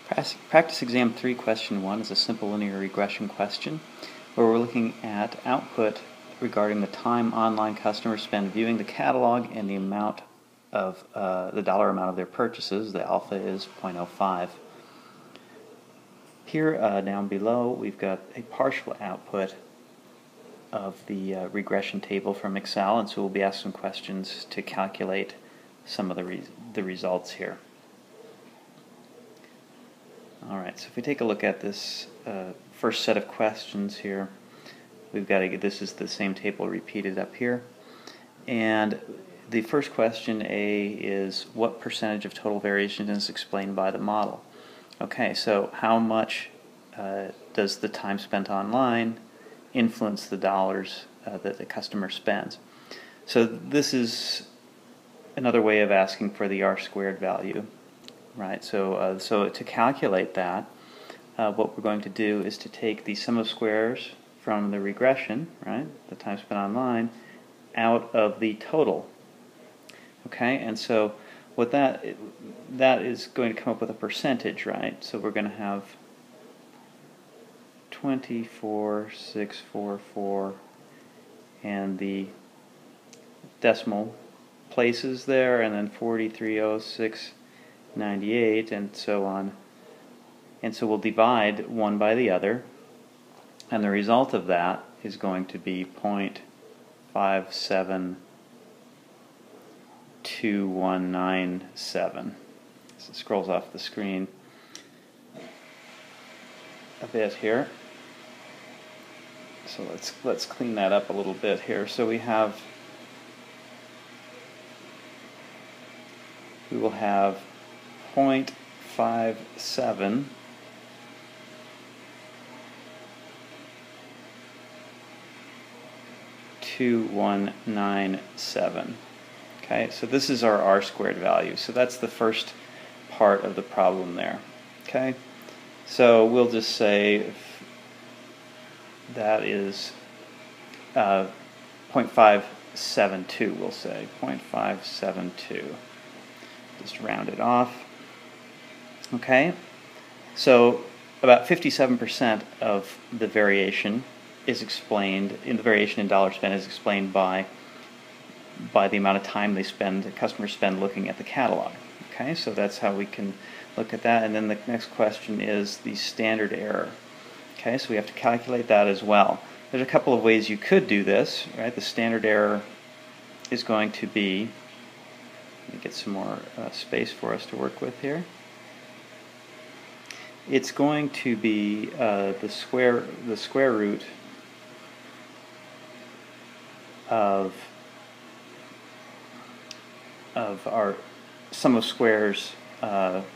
Practice Exam 3, Question 1 is a simple linear regression question where we're looking at output regarding the time online customers spend viewing the catalog and the amount of the dollar amount of their purchases. The alpha is 0.05. Here down below we've got a partial output of the regression table from Excel, and so we'll be asked some questions to calculate some of the results here. Alright, so if we take a look at this first set of questions here, we've got to get, this is the same table repeated up here, and the first question, A, is what percentage of total variation is explained by the model? Okay, so how much does the time spent online influence the dollars that the customer spends? So this is another way of asking for the R-squared value. Right, so to calculate that, what we're going to do is to take the sum of squares from the regression, right, the time spent online, out of the total. Okay, and so what that is going to come up with a percentage, right? So we're going to have 24,644, and the decimal places there, and then 430698, and so on. And so we'll divide one by the other, and the result of that is going to be 0.572197. So it scrolls off the screen a bit here. So let's clean that up a little bit here. So we will have 0.572197. Okay, so this is our R-squared value. So that's the first part of the problem there. Okay, so we'll just say that is 0.572. We'll say 0.572. Just round it off. Okay, so about 57% of the variation is explained, the variation in dollar spent is explained by the amount of time the customers spend looking at the catalog. Okay, so that's how we can look at that. And then the next question is the standard error. Okay, so we have to calculate that as well. There's a couple of ways you could do this, right? The standard error is going to be, let me get some more space for us to work with here. It's going to be the square root of our sum of squares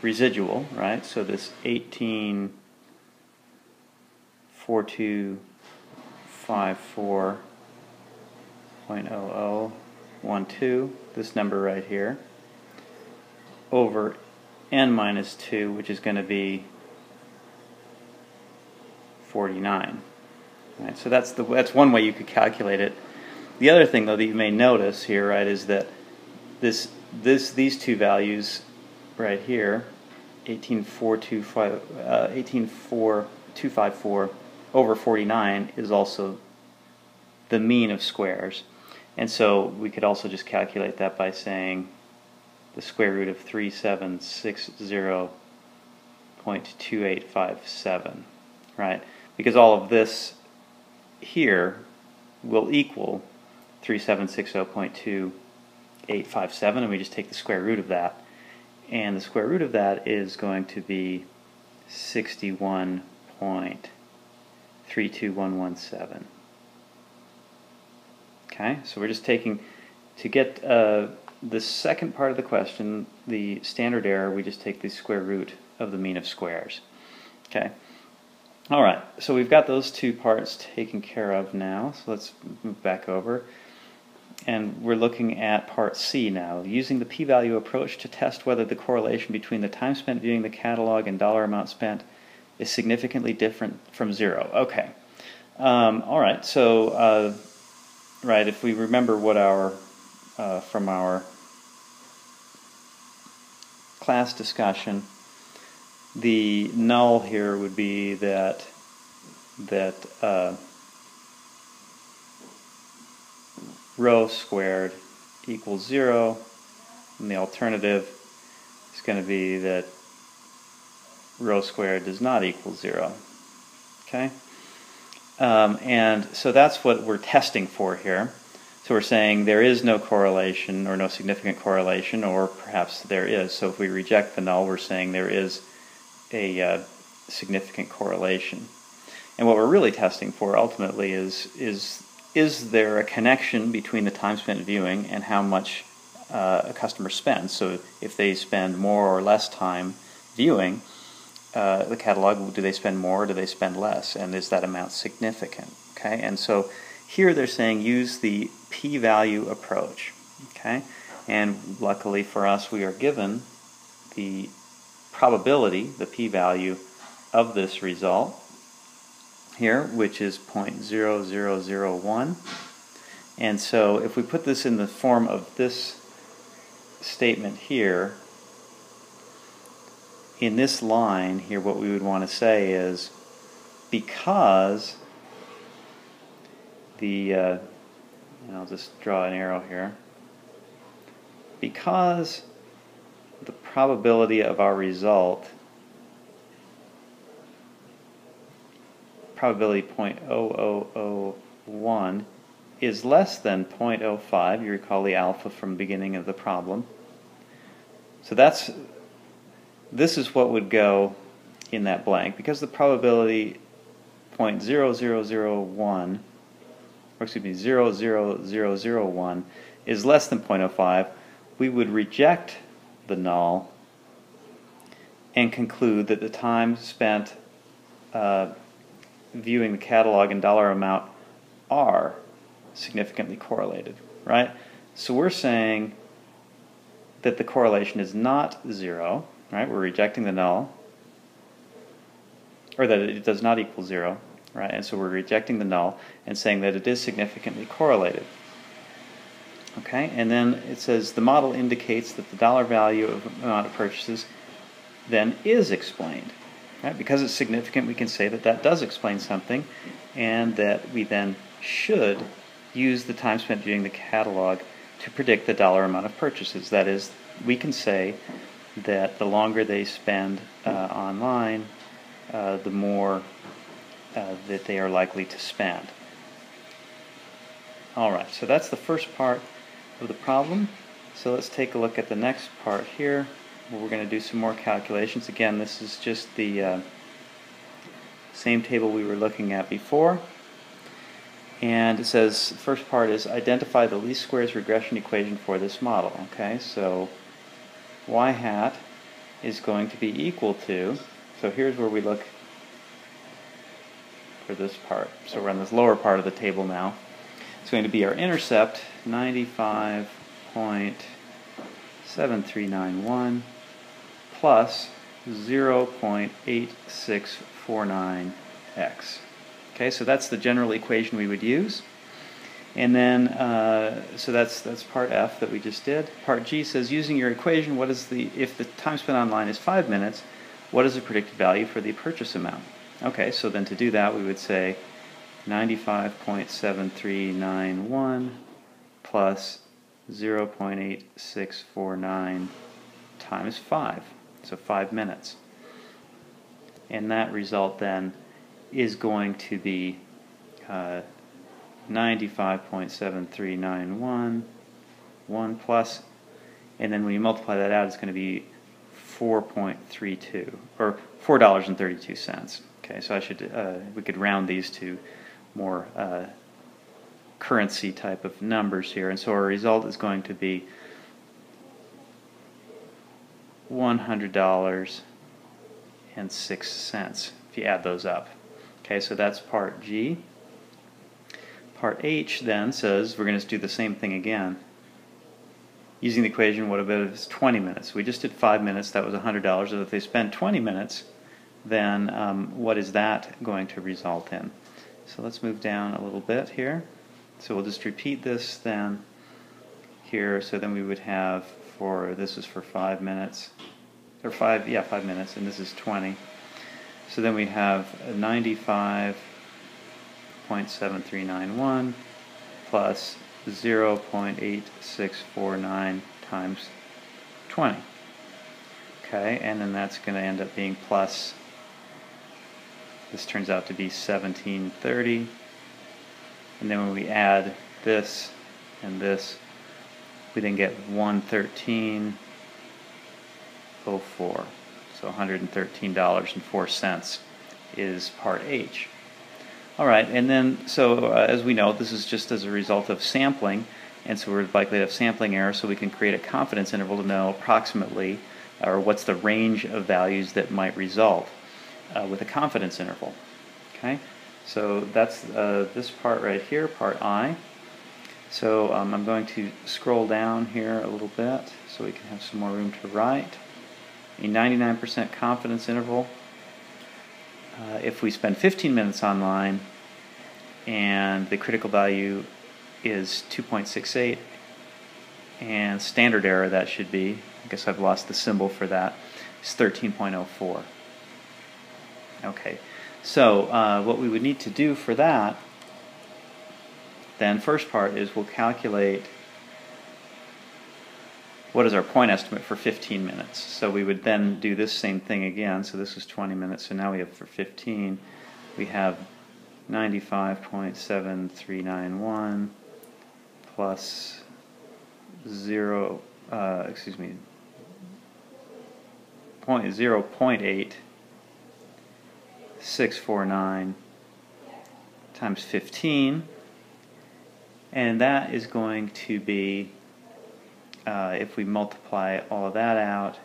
residual, right? So this 184254.0012, this number right here, over n minus 2, which is going to be 49. Right? So that's one way you could calculate it. The other thing, though, that you may notice here, right, is that these two values right here, 184254 over 49, is also the mean of squares. And so we could also just calculate that by saying the square root of 3760.2857, right? Because all of this here will equal 3760.2857, and we just take the square root of that, and the square root of that is going to be 61.32117. Okay, so we're just taking, to get the second part of the question, the standard error, we just take the square root of the mean of squares. Okay. Alright, so we've got those two parts taken care of now, so let's move back over. And we're looking at part C now, using the p-value approach to test whether the correlation between the time spent viewing the catalog and dollar amount spent is significantly different from 0. Okay. Alright, so right, if we remember what from our class discussion, the null here would be that rho squared equals 0, and the alternative is going to be that rho squared does not equal 0. Okay? And so that's what we're testing for here. So we're saying there is no correlation or no significant correlation, or perhaps there is. So if we reject the null, we're saying there is a significant correlation. And what we're really testing for ultimately is there a connection between the time spent viewing and how much a customer spends? So if they spend more or less time viewing the catalog, do they spend more or do they spend less? And is that amount significant? Okay, and so here they're saying use the p-value approach. Okay, and luckily for us, we are given the probability, the p-value of this result here, which is 0.0001. And so if we put this in the form of this statement here, in this line here, what we would want to say is, because and I'll just draw an arrow here, because the probability of our result, probability 0.0001, is less than 0.05. You recall the alpha from the beginning of the problem. So this is what would go in that blank. Because the probability 0.0001, or excuse me, 0.0001 is less than 0.05, we would reject the null and conclude that the time spent viewing the catalog and dollar amount are significantly correlated, right? So we're saying that the correlation is not 0, right? We're rejecting the null, or that it does not equal 0, right? And so we're rejecting the null and saying that it is significantly correlated. Okay, and then it says the model indicates that the dollar value of amount of purchases then is explained. Right? Because it's significant, we can say that that does explain something, and that we then should use the time spent viewing the catalog to predict the dollar amount of purchases. That is, we can say that the longer they spend online, the more that they are likely to spend. Alright, so that's the first part of the problem. So let's take a look at the next part here, where we're going to do some more calculations. Again, this is just the same table we were looking at before. And it says, the first part is identify the least squares regression equation for this model. Okay, so y hat is going to be equal to, so here's where we look for this part. So we're on this lower part of the table now. It's going to be our intercept, 95.7391 plus 0.8649x. Okay, so that's the general equation we would use. And then, so that's part F that we just did. Part G says, using your equation, what is if the time spent online is 5 minutes, what is the predicted value for the purchase amount? Okay, so then to do that, we would say 95.7391 plus 0.8649 times 5, so 5 minutes. And that result then is going to be 95.7391 1 plus, and then when you multiply that out, it's going to be 4.32, or $4.32. Okay, so I should we could round these to more currency type of numbers here, and so our result is going to be $100.06 if you add those up. Okay, so that's part G. Part H then says we're going to do the same thing again. Using the equation, what about if it's 20 minutes? We just did 5 minutes, that was $100. So if they spend 20 minutes, then what is that going to result in? So let's move down a little bit here. So we'll just repeat this then here. So then we would have, this is for 5 minutes. or 5 minutes, and this is 20. So then we have 95.7391 plus 0.8649 times 20. Okay, and then that's going to end up being plus, this turns out to be 1730. And then when we add this and this, we then get 113.04. So $113.04 is part H. All right, and then so as we know, this is just as a result of sampling, and so we're likely to have sampling error, so we can create a confidence interval to know approximately, or what's the range of values that might result with a confidence interval. Okay, so that's this part right here, part I. So I'm going to scroll down here a little bit so we can have some more room to write. A 99% confidence interval. If we spend 15 minutes online and the critical value is 2.68, and standard error, that should be, I guess I've lost the symbol for that, is 13.04. Okay, so what we would need to do for that, then first part is we'll calculate what is our point estimate for 15 minutes. So we would then do this same thing again. So this was 20 minutes, so now we have for 15, we have 95.7391 plus 0.8649 times 15, and that is going to be, if we multiply all of that out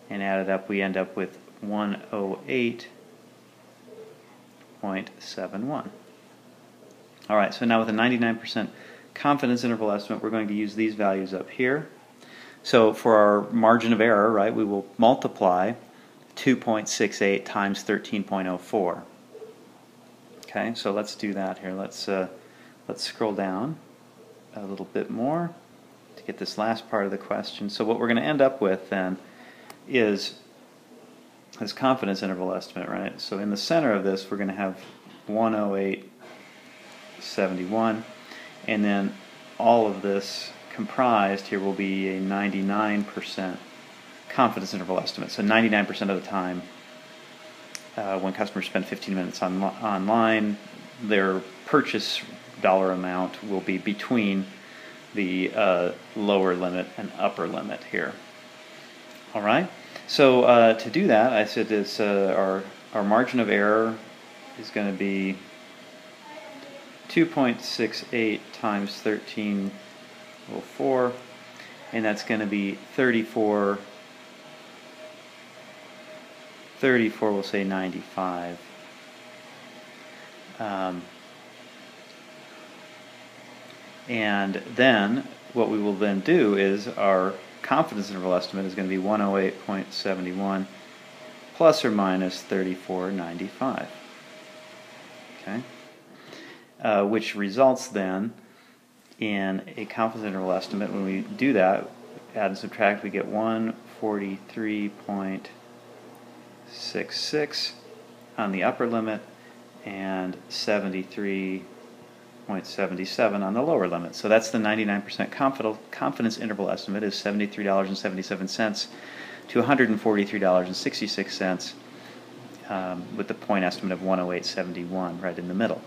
and add it up, we end up with 108.71. All right, so now with a 99% confidence interval estimate, we're going to use these values up here. So for our margin of error, right, we will multiply 2.68 times 13.04. Okay, so let's do that here. Let's scroll down a little bit more to get this last part of the question. So what we're going to end up with then is this confidence interval estimate, right? So in the center of this, we're going to have 108.71, and then all of this comprised here will be a 99% confidence interval estimate. So 99% of the time, when customers spend 15 minutes online, their purchase dollar amount will be between the lower limit and upper limit here. All right. So to do that, I said it's our margin of error is going to be 2.68 times 13.04, and that's going to be 34. We'll say 95. And then what we will then do is our confidence interval estimate is going to be 108.71 plus or minus 34.95. Okay, which results then in a confidence interval estimate. When we do that, add and subtract, we get 143.66 on the upper limit and 73.77 on the lower limit. So that's the 99% confidence interval estimate is $73.77 to $143.66, with the point estimate of 108.71 right in the middle.